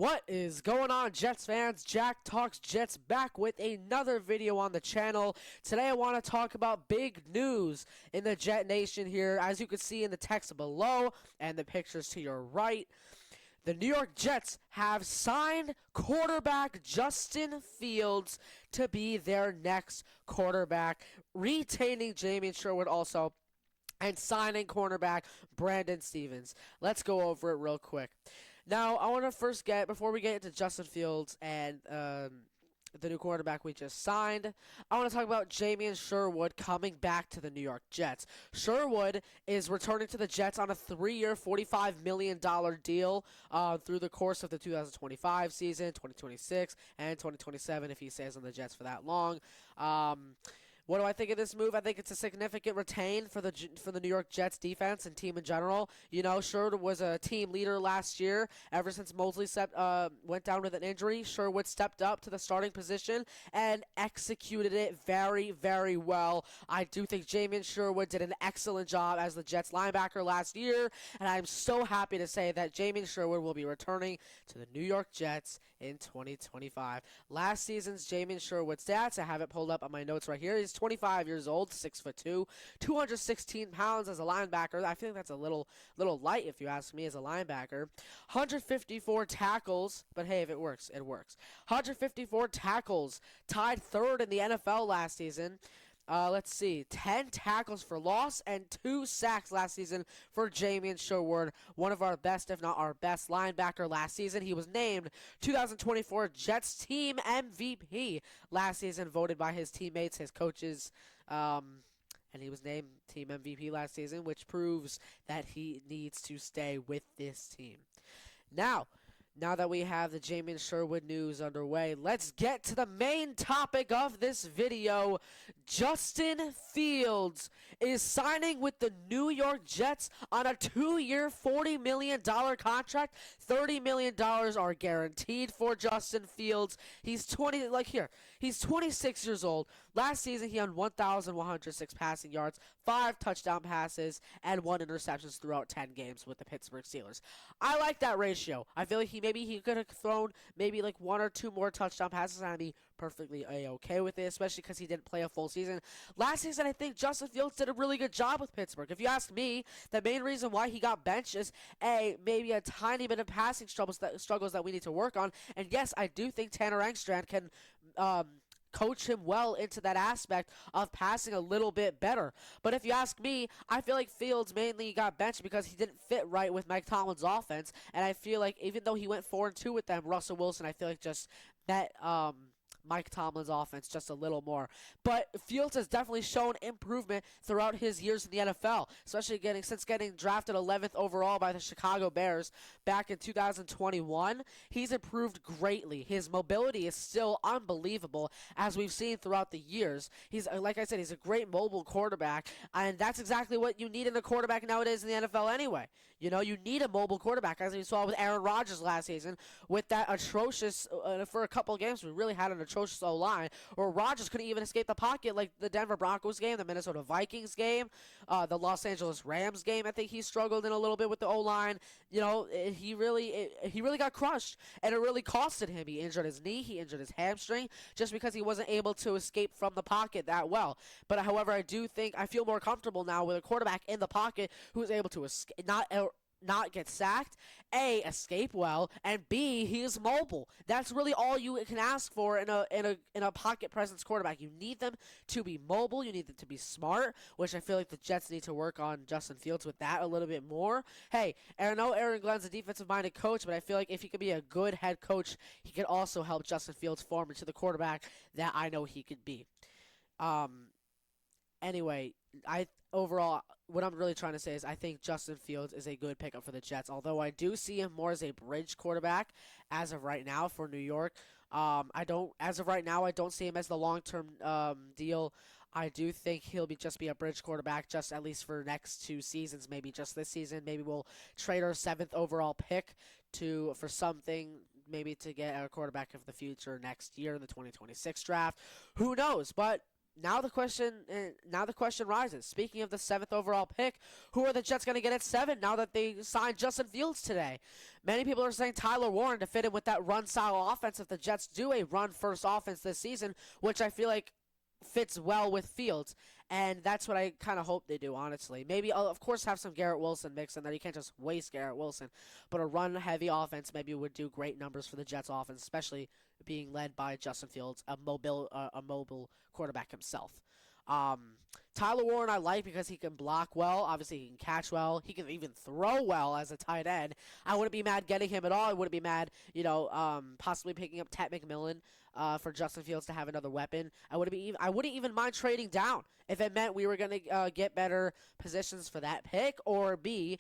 What is going on, Jets fans? Jack Talks Jets back with another video on the channel. Today I want to talk about big news in the Jet Nation here. As you can see in the text below and the pictures to your right, the New York Jets have signed quarterback Justin Fields to be their next quarterback, retaining JAMIEN Sherwood also, and signing cornerback Brandon Stevens. Let's go over it real quick. Now, I want to first before we get into Justin Fields and the new quarterback we just signed, I want to talk about JAMIEN Sherwood coming back to the New York Jets. Sherwood is returning to the Jets on a 3-year, $45 million deal through the course of the 2025 season, 2026, and 2027 if he stays on the Jets for that long. What do I think of this move? I think it's a significant retain for the New York Jets defense and team in general. You know, Sherwood was a team leader last year. Ever since Mosley went down with an injury, Sherwood stepped up to the starting position and executed it very, very well. I do think JAMIEN Sherwood did an excellent job as the Jets linebacker last year, and I'm so happy to say that JAMIEN Sherwood will be returning to the New York Jets in 2025. Last season's JAMIEN Sherwood stats, I have it pulled up on my notes right here. He's 25 years old, 6'2", 216 pounds as a linebacker. I think that's a little light if you ask me as a linebacker. 154 tackles, but hey, if it works, it works. 154 tackles, tied third in the NFL last season. Let's see, 10 tackles for loss and 2 sacks last season for JAMIEN Sherwood, one of our best, if not our best linebacker last season. He was named 2024 Jets Team MVP last season, voted by his teammates, his coaches, and he was named Team MVP last season, which proves that he needs to stay with this team. Now that we have the JAMIEN Sherwood news underway, let's get to the main topic of this video. Justin Fields is signing with the New York Jets on a 2-year, $40 million contract. $30 million are guaranteed for Justin Fields. He's 26 years old. Last season, he had 1,106 passing yards, 5 touchdown passes, and 1 interception throughout 10 games with the Pittsburgh Steelers. I like that ratio. I feel like maybe he could have thrown maybe like 1 or 2 more touchdown passes, and I'd be perfectly okay with it, especially because he didn't play a full season. Last season, I think Justin Fields did a really good job with Pittsburgh. If you ask me, the main reason why he got benched is maybe a tiny bit of passing struggles that we need to work on. And yes, I do think Tanner Engstrand can coach him well into that aspect of passing a little bit better. But if you ask me, I feel like Fields mainly got benched because he didn't fit right with Mike Tomlin's offense. And I feel like even though he went 4-2 with them, Russell Wilson, I feel like just met Mike Tomlin's offense just a little more. But Fields has definitely shown improvement throughout his years in the NFL, especially since getting drafted 11th overall by the Chicago Bears back in 2021. He's improved greatly. His mobility is still unbelievable, as we've seen throughout the years. He's, like I said, he's a great mobile quarterback, and that's exactly what you need in a quarterback nowadays in the NFL anyway. You know, you need a mobile quarterback, as we saw with Aaron Rodgers last season, with that atrocious, for a couple of games, we really had an atrocious O-line, or Rodgers couldn't even escape the pocket, like the Denver Broncos game, the Minnesota Vikings game, the Los Angeles Rams game. I think he struggled in a little bit with the O-line. You know, he really got crushed, and it really costed him. He injured his knee, he injured his hamstring, just because he wasn't able to escape from the pocket that well. But however, I feel more comfortable now with a quarterback in the pocket who is able to escape, not get sacked, A, escape well, and B, he is mobile. That's really all you can ask for in a pocket presence quarterback. You need them to be mobile, you need them to be smart, which I feel like the Jets need to work on Justin Fields with that a little bit more. Hey, I know Aaron Glenn's a defensive-minded coach, but I feel like if he could be a good head coach, he could also help Justin Fields form into the quarterback that I know he could be. Anyway, overall, what I'm really trying to say is I think Justin Fields is a good pickup for the Jets, although I do see him more as a bridge quarterback as of right now for New York. As of right now, I don't see him as the long-term deal. I do think he'll just be a bridge quarterback, just at least for next 2 seasons, maybe just this season. Maybe we'll trade our 7th overall pick for something, maybe to get a quarterback of the future next year in the 2026 draft. Who knows? But now the question rises. Speaking of the 7th overall pick, who are the Jets going to get at 7 now that they signed Justin Fields today? Many people are saying Tyler Warren to fit in with that run-style offense if the Jets do a run-first offense this season, which I feel like fits well with Fields. And that's what I kind of hope they do, honestly. Maybe, of course, have some Garrett Wilson mix in there. You can't just waste Garrett Wilson. But a run-heavy offense maybe would do great numbers for the Jets offense, especially being led by Justin Fields, a mobile quarterback himself. Tyler Warren I like because he can block well. Obviously, he can catch well. He can even throw well as a tight end. I wouldn't be mad getting him at all. I wouldn't be mad, possibly picking up Ted McMillan for Justin Fields to have another weapon. I wouldn't even mind trading down if it meant we were going to get better positions for that pick, or B,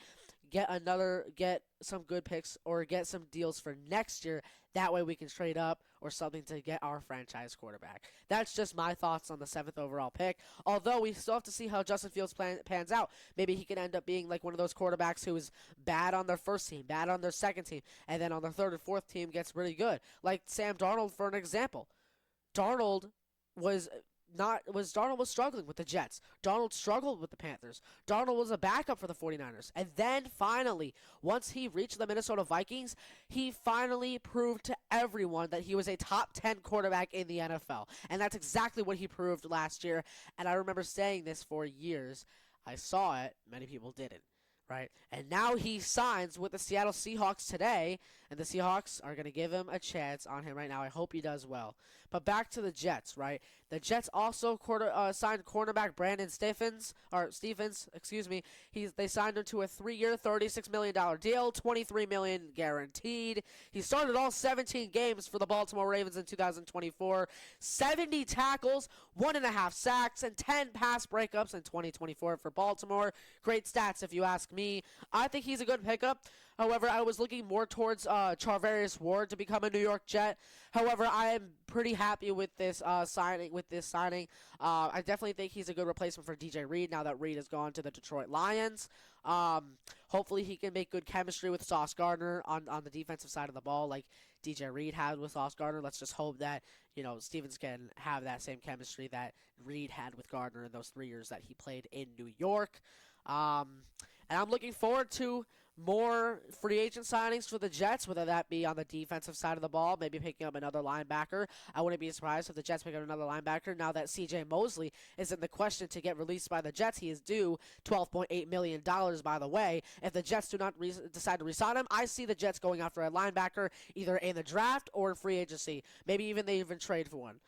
get some good picks or get some deals for next year. That way we can trade up or something to get our franchise quarterback. That's just my thoughts on the 7th overall pick. Although we still have to see how Justin Fields pans out. Maybe he can end up being like one of those quarterbacks who is bad on their first team, bad on their second team, and then on their third or fourth team gets really good. Like Sam Darnold, for an example. Darnold was struggling with the Jets. Darnold struggled with the Panthers. Darnold was a backup for the 49ers. And then finally, once he reached the Minnesota Vikings, he finally proved to everyone that he was a top 10 quarterback in the NFL. And that's exactly what he proved last year. And I remember saying this for years. I saw it. Many people didn't. Right? And now he signs with the Seattle Seahawks today, and the Seahawks are going to give him a chance on him right now. I hope he does well. But back to the Jets, right? The Jets also signed cornerback Brandon Stephens. They signed him to a 3-year, $36 million deal, $23 million guaranteed. He started all 17 games for the Baltimore Ravens in 2024, 70 tackles, 1.5 sacks, and 10 pass breakups in 2024 for Baltimore. Great stats if you ask me. I think he's a good pickup. However, I was looking more towards Charvarius Ward to become a New York Jet. However, I am pretty happy with this signing. I definitely think he's a good replacement for DJ Reed now that Reed has gone to the Detroit Lions. Hopefully, he can make good chemistry with Sauce Gardner on the defensive side of the ball, like DJ Reed had with Sauce Gardner. Let's just hope that Stevens can have that same chemistry that Reed had with Gardner in those 3 years that he played in New York. And I'm looking forward to more free agent signings for the Jets, whether that be on the defensive side of the ball, maybe picking up another linebacker. I wouldn't be surprised if the Jets pick up another linebacker now that C.J. Mosley is in the question to get released by the Jets. He is due $12.8 million, by the way. If the Jets do not decide to re-sign him, I see the Jets going after a linebacker either in the draft or in free agency. Maybe even they even trade for one.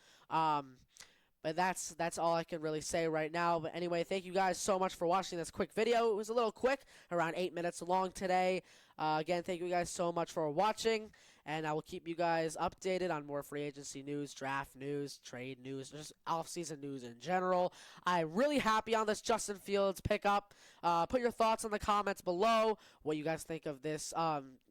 But that's all I can really say right now. But anyway, thank you guys so much for watching this quick video. It was a little quick, around 8 minutes long today. Again, thank you guys so much for watching. And I will keep you guys updated on more free agency news, draft news, trade news, just off-season news in general. I'm really happy on this Justin Fields pickup. Put your thoughts in the comments below. What you guys think of this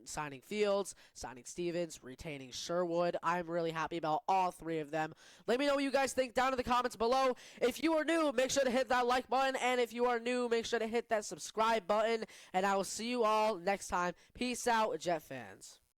signing Fields, signing Stevens, retaining Sherwood. I'm really happy about all three of them. Let me know what you guys think down in the comments below. If you are new, make sure to hit that like button. And if you are new, make sure to hit that subscribe button. And I will see you all next time. Peace out, Jet fans.